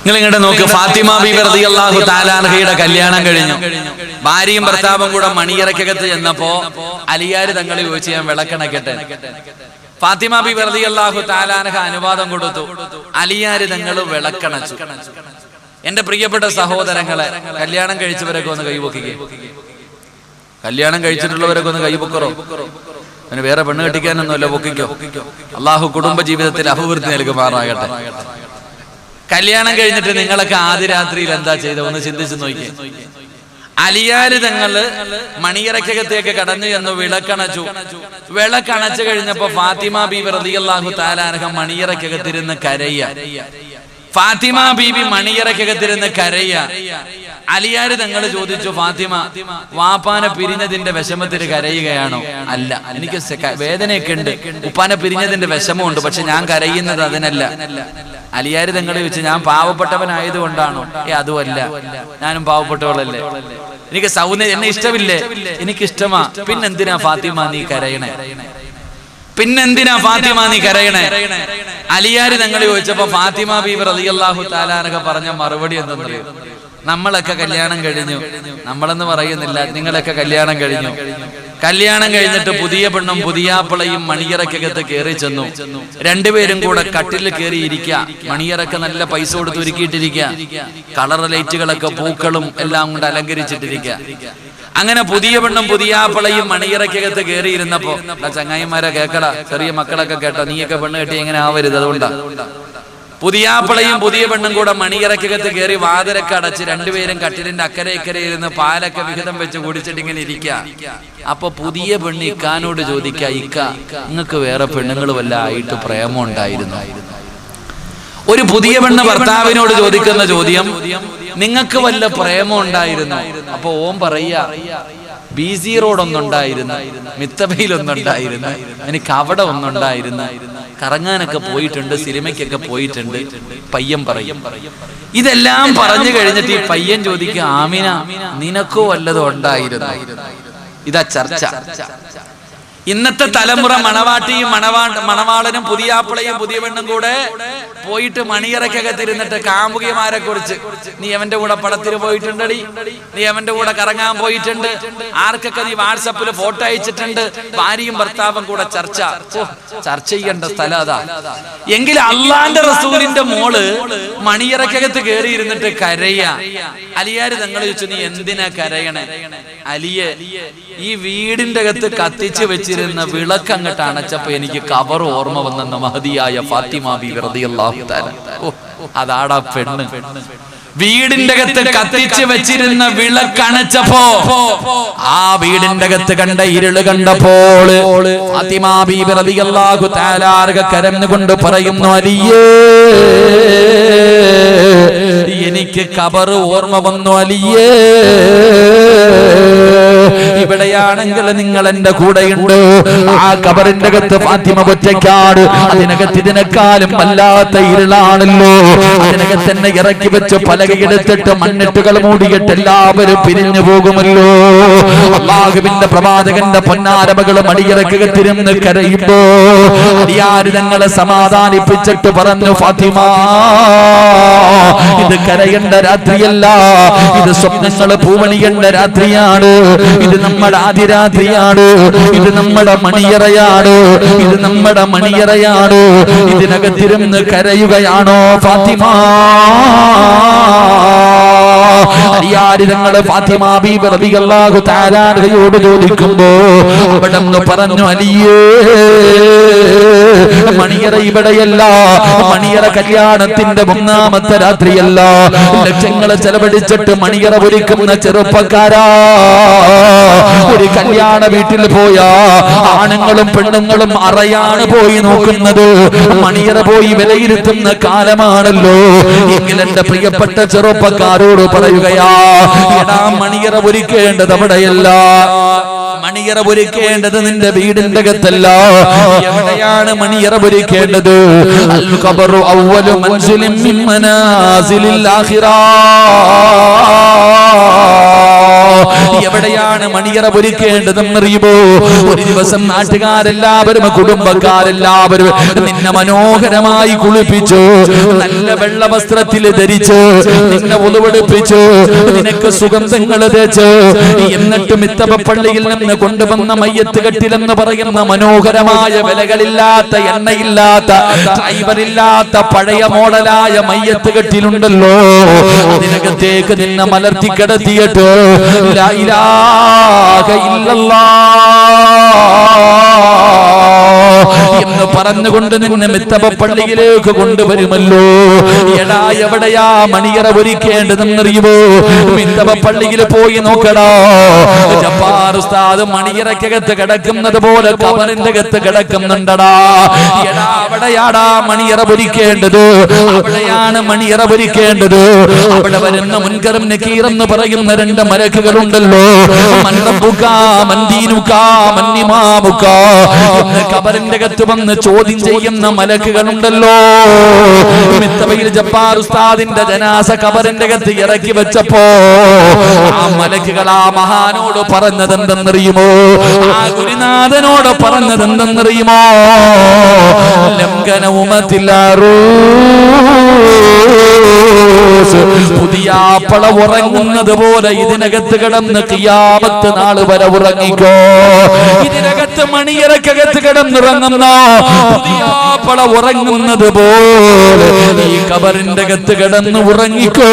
നിങ്ങൾ ഇങ്ങോട്ട് നോക്ക്, ഫാത്തിമ ബീബി റളിയല്ലാഹു തആല അൻഹയുടെ കല്യാണം കഴിഞ്ഞു. ഭാര്യയും ഭർത്താവും കൂടെ മണിയറക്കകത്ത് ചെന്നപ്പോ അലിയാര് തങ്ങൾ ചോദിച്ചു, ഞാൻ വിളക്കണക്കട്ടെ. ഫാത്തിമ ബീബി റളിയല്ലാഹു തആല അൻഹ അനുവാദം കൊടുത്തു. അലിയാര് തങ്ങൾ വിളക്കണച്ചു. എന്റെ പ്രിയപ്പെട്ട സഹോദരങ്ങളെ, കല്യാണം കഴിച്ചവരൊക്കെ ഒന്ന് കൈപൊക്കിക്കേ. കല്യാണം കഴിച്ചിട്ടുള്ളവരൊക്കെ ഒന്ന് കൈപൊക്കറോ. അവന് വേറെ പെണ്ണ് കെട്ടിക്കാനൊന്നുമല്ല, പൊക്കിക്കോ. അള്ളാഹു കുടുംബ ജീവിതത്തിൽ അഭിവൃദ്ധി നൽകുമാറാകട്ടെ. കല്യാണം കഴിഞ്ഞിട്ട് നിങ്ങളൊക്കെ ആദ്യ രാത്രിയിൽ എന്താ ചെയ്ത ഒന്ന് ചിന്തിച്ചു നോക്കിയേ. അലിയാര് തങ്ങള് മണിയറക്കകത്തേക്ക് കടന്നു എന്ന് വിളക്കണച്ചു. വിളക്കണച്ചു കഴിഞ്ഞപ്പോ ഫാത്തിമ ബീബി റളിയല്ലാഹു തആല അൻഹ മണിയറക്കകത്തിരുന്ന് കരയ. ഫാത്തിമ ബീബി മണിയറക്കകത്തിരുന്ന് കരയ. അലിയാര് തങ്ങൾ ചോദിച്ചു, ഫാത്തിമ, വാപ്പാനെ പിരിഞ്ഞതിന്റെ വിഷമത്തിന് കരയുകയാണോ? അല്ല, എനിക്ക് വേദനയൊക്കെ ഉണ്ട്, ഉപ്പാനെ പിരിഞ്ഞതിന്റെ വിഷമമുണ്ട്, പക്ഷെ ഞാൻ കരയുന്നത് അതിനല്ല. അലിയാര് തങ്ങൾ ചോദിച്ചു, ഞാൻ പാവപ്പെട്ടവനായത് കൊണ്ടാണോ? അതുമല്ല, ഞാനും പാവപ്പെട്ടവളല്ലേ, എനിക്ക് സൗന്ദര്യം എന്നെ ഇഷ്ടമില്ലേ? എനിക്കിഷ്ടമാ. പിന്നെന്തിനാ ഫാത്തിമ നീ കരയണേ? പിന്നെന്തിനാ ഫാത്തിമ നീ കരയണേ? അലിയാര് തങ്ങൾ ചോദിച്ചപ്പോ ഫാത്തിമ ബീബി റളിയല്ലാഹു തആല അൻഹ പറഞ്ഞ മറുപടി എന്തെന്നറിയോ? നമ്മളൊക്കെ കല്യാണം കഴിഞ്ഞു, നമ്മളെന്ന് പറയുന്നില്ല, നിങ്ങളൊക്കെ കല്യാണം കഴിഞ്ഞു. കല്യാണം കഴിഞ്ഞിട്ട് പുതിയ പെണ്ണും പുതിയാപ്പിളയും മണിയറക്കകത്ത് കയറി ചെന്നു. രണ്ടുപേരും കൂടെ കട്ടിൽ കയറി ഇരിക്കുക. മണിയറൊക്കെ നല്ല പൈസ കൊടുത്ത് ഒരുക്കിയിട്ടിരിക്കുക. കളർ ലൈറ്റുകളൊക്കെ പൂക്കളും എല്ലാം കൊണ്ട് അലങ്കരിച്ചിട്ടിരിക്കുക. അങ്ങനെ പുതിയ പെണ്ണും പുതിയാപ്പിളയും മണിയറക്കകത്ത് കയറിയിരുന്നപ്പോ, ചങ്ങായിമാരെ കേക്കട, ചെറിയ മക്കളൊക്കെ കേട്ടോ, നീയൊക്കെ പെണ്ണ് കെട്ടി എങ്ങനെ ആവരുത്, അതുകൊണ്ടാ. പുതിയാപ്പിളയും പുതിയ പെണ്ണും കൂടെ മണിയറക്കകത്ത് കയറി വാതിലൊക്കെ അടച്ച് രണ്ടുപേരും കട്ടിലിന്റെ അക്കരെ ഇക്കരെ ഇരുന്ന് പാലൊക്കെ വിഹിതം വെച്ച് കുടിച്ചിട്ട് ഇങ്ങനെ ഇരിക്കുക. അപ്പൊ പുതിയ പെണ്ണ് ഇക്കാനോട് ചോദിക്ക, ഇക്ക, നിങ്ങൾക്ക് വേറെ പെണ്ണുങ്ങൾ വല്ല ആയിട്ട് പ്രേമം ഉണ്ടായിരുന്നു? ഒരു പുതിയ പെണ്ണ് ഭർത്താവിനോട് ചോദിക്കുന്ന ചോദ്യം, നിങ്ങൾക്ക് വല്ല പ്രേമം ഉണ്ടായിരുന്നു? അപ്പൊ ഓം പറയാ, BC റോഡ് ഒന്നുണ്ടായിരുന്നു, മിത്തബയിൽ ഒന്നുണ്ടായിരുന്നു, എനിക്ക് അവിടെ ഒന്നുണ്ടായിരുന്നു, കറങ്ങാനൊക്കെ പോയിട്ടുണ്ട്, സിനിമയ്ക്കൊക്കെ പോയിട്ടുണ്ട്. പയ്യൻ പറയും. ഇതെല്ലാം പറഞ്ഞു കഴിഞ്ഞിട്ട് ഈ പയ്യൻ ചോദിക്കുക, ആമിന, നിനക്കോ വല്ലതും ഉണ്ടായിരുന്നു? ഇതാ ചർച്ച. ഇന്നത്തെ തലമുറ മണവാട്ടിയും മണവാളനും പുതിയാപ്പിളയും പുതിയ പെണ്ണും കൂടെ പോയിട്ട് മണിയറക്കകത്തിരുന്നിട്ട് കാമുകിമാരെ കുറിച്ച്, നീ അവന്റെ കൂടെ പടത്തിന് പോയിട്ടുണ്ടടി, നീ അവന്റെ കൂടെ കറങ്ങാൻ പോയിട്ടുണ്ട്, ആർക്കൊക്കെ നീ വാട്സപ്പിൽ ഫോട്ടോ അയച്ചിട്ടുണ്ട്, ഭാര്യയും ഭർത്താവും കൂടെ ചർച്ച. ചർച്ച ചെയ്യേണ്ട സ്ഥലം അതാ. എങ്കിൽ അള്ളാന്റെ റസൂലിന്റെ മോള് മണിയറക്കകത്ത് കയറി ഇരുന്നിട്ട് കരയ. അലിയാര് തങ്ങൾ ചോദിച്ചു, നീ എന്തിനാ കരയണേ? അലിയെ, ഈ വീടിന്റെ അകത്ത് കത്തിച്ചു വെച്ചിരുന്ന വിളക്ക് അങ്ങോട്ട് അണച്ചപ്പോ എനിക്ക് കവർ ഓർമ്മ വന്നെന്ന് മഹദിയായ ഫാത്തിമ ബീബി റളിയല്ലാഹു തആല. അതാടാ പെണ്ണ്. വീടിന്റെ അകത്ത് കത്തിച്ചു വെച്ചിരുന്ന വിളക്കണച്ചപ്പോ, ആ വീടിന്റെ അകത്ത് കണ്ട ഇരുള് കണ്ടപ്പോൾ ഫാത്തിമ ബീബി റളിയല്ലാഹു തആല കരഞ്ഞുകൊണ്ട് പറയുന്നു, അലിയേ, എനിക്ക് ഖബർ ഓർമ്മ വന്നു. അലിയേ, ഇവിടെയാണെങ്കിൽ നിങ്ങൾ എന്റെ കൂടെയുണ്ട്. ആ ഖബറിന്റെ അകത്ത് ഫാത്തിമ ഒറ്റയ്ക്കാണ്. അതിനകത്ത് ഇതിനെക്കാളും വല്ലാത്ത ഇരുളാണല്ലോ. അതിനകത്ത് തന്നെ ഇറക്കി വെച്ച് പലകയെടുത്തിട്ട് മണ്ണിട്ടുകൾ മൂടിയിട്ട് എല്ലാവരും പിരിഞ്ഞു പോകുമല്ലോ. അല്ലാഹുവിന്റെ പ്രവാചകന്റെ പൊന്നാരമകൾ മടിയിറക്കകത്തിരുന്ന് കരയുമ്പോ അലിയാര് തങ്ങളെ സമാധാനിപ്പിച്ചിട്ട് പറഞ്ഞു, ഫാത്തിമ, ഇത് കരയേണ്ട രാത്രിയല്ല, ഇത് സ്വപ്നങ്ങള് പൂവണിയേണ്ട രാത്രിയാണ്. ഇത് നമ്മുടെ ആദിരാത്രിയാണ്. ഇത് നമ്മുടെ മണിയറയാണ്. ഇത് നമ്മുടെ മണിയറയാണ്. ഇതിനകത്തിരുന്ന് കരയുകയാണോ ഫാത്തിമ? അലിയാര് തങ്ങള് ഫാത്തിമ ബീബി റളിയല്ലാഹു തആല അൻഹയോട് ചോദിക്കുമ്പോ അവിടെ നിന്ന് പറഞ്ഞു, അലിയേ, മണിയറ ഇവിടെയല്ല, മണിയറ കല്യാണത്തിന്റെ ഒന്നാമത്തെ രാത്രിയല്ല. ലക്ഷങ്ങളെ ചെലവഴിച്ചിട്ട് മണിയറ ഒരുക്കുന്ന ചെറുപ്പക്കാരാ, ഒരു കല്യാണ വീട്ടിൽ പോയാ ആണുങ്ങളും പെണ്ണുങ്ങളും അറയാണ് പോയി നോക്കുന്നത്, മണിയറ പോയി വിലയിരുത്തുന്ന കാലമാണല്ലോ. എങ്കിൽ എന്റെ പ്രിയപ്പെട്ട ചെറുപ്പക്കാരോട് പറയുകയാ, എടാ, മണിയറ ഒരുക്കേണ്ടത് അവിടെയല്ല, മണിയറ ഒരുക്കേണ്ടത് നിന്റെ വീടിന്റെ അകത്തല്ല. എവിടെയാണ് മണിയറ ഒരുക്കേണ്ടത്? അൽ ഖബറു അവ്വലു മൻസിലിൻ മിൻ മനാസിലിൽ ആഖിറ. എവിടെയാണ് മണിയറ ഒരുക്കേണ്ടതെന്നറിയുമോ? ഒരു ദിവസം നാട്ടുകാരെല്ലാവരും കുടുംബക്കാരെല്ലാവരും നിന്നെ മനോഹരമായി കുളിപ്പിച്ചു, നല്ല വെള്ള വസ്ത്രത്തിൽ ധരിച്ചു, നിന്നെ ഉളുവെടുപ്പിച്ചു, നിനക്ക് സുഗന്ധങ്ങൾ തേച്ച്, എന്നിട്ട് മിത്തപ്പള്ളിയിൽ നിന്ന് കൊണ്ടുവന്ന മയ്യത്ത് കെട്ടിലെന്ന് പറയുന്ന മനോഹരമായ വിലകളില്ലാത്ത എണ്ണയില്ലാത്ത ഡ്രൈവറില്ലാത്ത പഴയ മോഡലായ മയ്യത്ത് കെട്ടിലുണ്ടല്ലോ, അതിനകത്തേക്ക് നിന്നെ മലർത്തി കിടത്തിയിട്ട് ലാ ഇലാഹ ഇല്ലല്ലാഹ് എന്ന് പറഞ്ഞുകൊണ്ട് നിന്നെ മിത്തപ്പള്ളിയിലേക്ക് കൊണ്ടുവരുമല്ലോ. എടാ എവിടെയാ മണിയറ ഒരുക്കേണ്ടതെന്നറിയുമോ? മിത്തപ്പള്ളിയിൽ പോയി നോക്കടാ. ജബ്ബാർ ഉസ്താദ് മണിയറക്കകത്ത് കിടക്കുന്നത് പോലെ ഖബറിന്റെ അകത്ത് കിടക്കുന്നുണ്ടടാ. എടാ അവിടെയാടാ മണിയറ ഒരുക്കേണ്ടത്, അവിടെയാണ് മണിയറ ഒരുക്കേണ്ടത്. അവിടെ വരുന്ന മുൻകറും നക്കീർ എന്ന് പറയുന്ന രണ്ട് മലക്കുകളുണ്ടല്ലോ, മൻ റബ്ബുക മൻ ദീനുക മൻ ഇമാമുക എന്ന് ഖബറിന്റെ അകത്ത് വന്ന് ചോദ്യം ചെയ്യുന്ന മലക്കുകളുണ്ടല്ലോ. മിത്തബയിൽ ജബ്ബാർ ഉസ്താദിന്റെ ജനാസ ഖബറിന്റെ അകത്ത് ഇറക്കി വെച്ചപ്പോ ആ മലക്കുകൾ ആ മഹാനോട് പറഞ്ഞതെന്തെന്നറിയുമോ? ആ ഗുരുനാഥനോട് പറഞ്ഞതെന്തെന്നറിയുമോ? ലംഘന ഉമത്തില്ലാറൂ, പുതിയ പള ഉറങ്ങുന്നത് പോലെ ഇതിനകത്ത് കിടന്ന് ഖിയാമത്ത് നാൾ വരെ ഉറങ്ങിക്കോ. ഇതിനകത്ത് മണിയറക്കകത്ത് കിടന്നുറങ്ങുന്ന പുതിയ പള ഉറങ്ങുന്നത് പോലെ ഈ ഖബറിന്റെ അകത്ത് കിടന്ന് ഉറങ്ങിക്കോ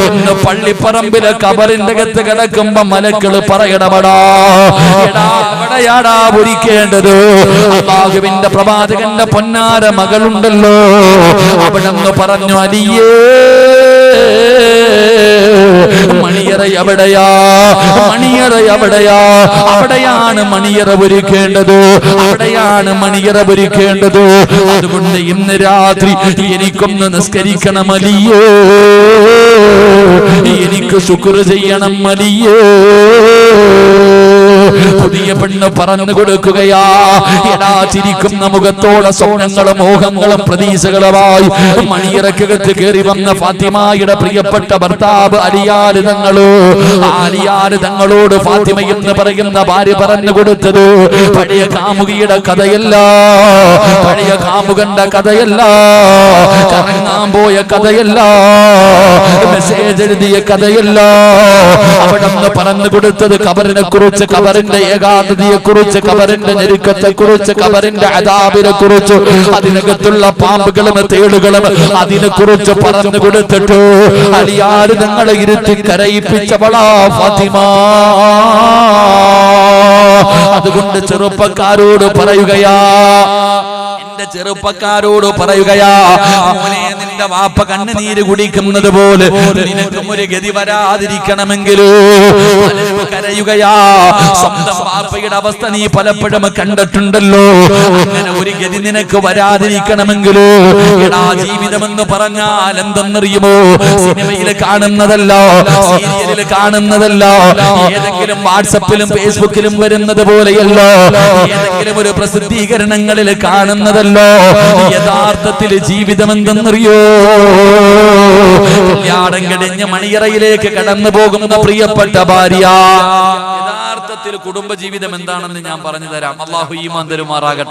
എന്ന് പള്ളിപ്പറമ്പിലെ ഖബറിന്റെ അകത്ത് കിടക്കുമ്പോ മലക്കള് പറയണമടാ. എടാ അവിടെയാടാ ഒരുക്കേണ്ടത്. അല്ലാഹുവിന്റെ പ്രവാചകന്റെ പൊന്നാര മകളുണ്ടല്ലോ, അവിടെ പറഞ്ഞു അലിയേ മണിയറ എവിടെയാ, മണിയറ എവിടെയാ? അവിടെയാണ് മണിയറ ഒരുക്കേണ്ടത്, അവിടെയാണ് മണിയറ ഒരുക്കേണ്ടത്. അതുകൊണ്ട് ഇന്ന് രാത്രി എനിക്കൊന്ന് നിസ്കരിക്കണം അലിയേ, എനിക്ക് ശുക്ർ ചെയ്യണം അലിയേ. പുതിയ പെണ്ണ് പറഞ്ഞു കൊടുക്കുകയാ. എടാ ചിരിക്കുന്ന മുഖത്തോടെ സ്വപ്നങ്ങളും മോഹങ്ങളും പ്രതീക്ഷകളുമായി മണിയറക്കകത്ത് കയറി വന്ന ഫാത്തിമയുടെ പ്രിയപ്പെട്ട ഭർത്താവ് അലിയാര് തങ്ങള്. അലിയാര് തങ്ങളോട് ഫാത്തിമ എന്ന് പറയുന്ന ഭാര്യ പറഞ്ഞു കൊടുത്തത് പഴയ കാമുകിയുടെ കഥയല്ല, പഴയ കാമുകന്റെ കഥയല്ല, കറങ്ങാൻ പോയ കഥയല്ല, മെസ്സേജ് എഴുതിയ കഥയല്ല. അവിടെ പറഞ്ഞു കൊടുത്തത് ഖബറിനെ കുറിച്ച്, ഖബറിന്റെ ഏകാന്തതയെ കുറിച്ച്, ഖബറിന്റെ ഞെരുക്കത്തെ കുറിച്ച്, ഖബറിന്റെ അദാബിനെ കുറിച്ച്, അതിനകത്തുള്ള പാമ്പുകളും തേളുകളും അതിനെ കുറിച്ച് പറഞ്ഞു കൊടുത്തിട്ട് അലിയാര് തങ്ങളെ ഇരുത്തി കരയിപ്പിച്ചവളാ ഫാത്തിമ. അതുകൊണ്ട് ചെറുപ്പക്കാരോട് പറയുകയാ, എന്റെ ചെറുപ്പക്കാരോട് പറയുകയാ, മോനെ നിന്റെ വാപ്പ കണ്ണുനീര് കുടിക്കുന്നത് പോലെ നിനക്കും ഒരു ഗതി വരാതിരിക്കണമെങ്കിൽ കരയുകയാ. സ്വന്തം വാപ്പയുടെ അവസ്ഥ നീ പലപ്പോഴും കണ്ടിട്ടുണ്ടല്ലോ. അങ്ങനെ ഒരു ഗതി നിനക്ക് വരാതിരിക്കണമെങ്കിൽ എടാ ജീവിതമെന്ന് പറഞ്ഞാൽ എന്തെന്നറിയുമോ? സിനിമയിൽ കാണുന്നതല്ല, സീരിയലിൽ കാണുന്നതല്ല, ഏതെങ്കിലും വാട്സപ്പിലും ഫേസ്ബുക്കിലും വരുന്നത് പോലെയല്ല, ഏതെങ്കിലും ഒരു പ്രസിദ്ധീകരണങ്ങളിൽ കാണുന്നതല്ലോ. യഥാർത്ഥത്തിൽ ജീവിതം എന്തെന്നറിയോ? കല്യാണം കഴിഞ്ഞ് മണിയറയിലേക്ക് കടന്നു പോകുന്ന പ്രിയപ്പെട്ട ഭാര്യ, യഥാർത്ഥത്തിൽ കുടുംബജീവിതം എന്താണെന്ന് ഞാൻ പറഞ്ഞു തരാം. അല്ലാഹു ഈമാൻ തരുമാറാകട്ടെ.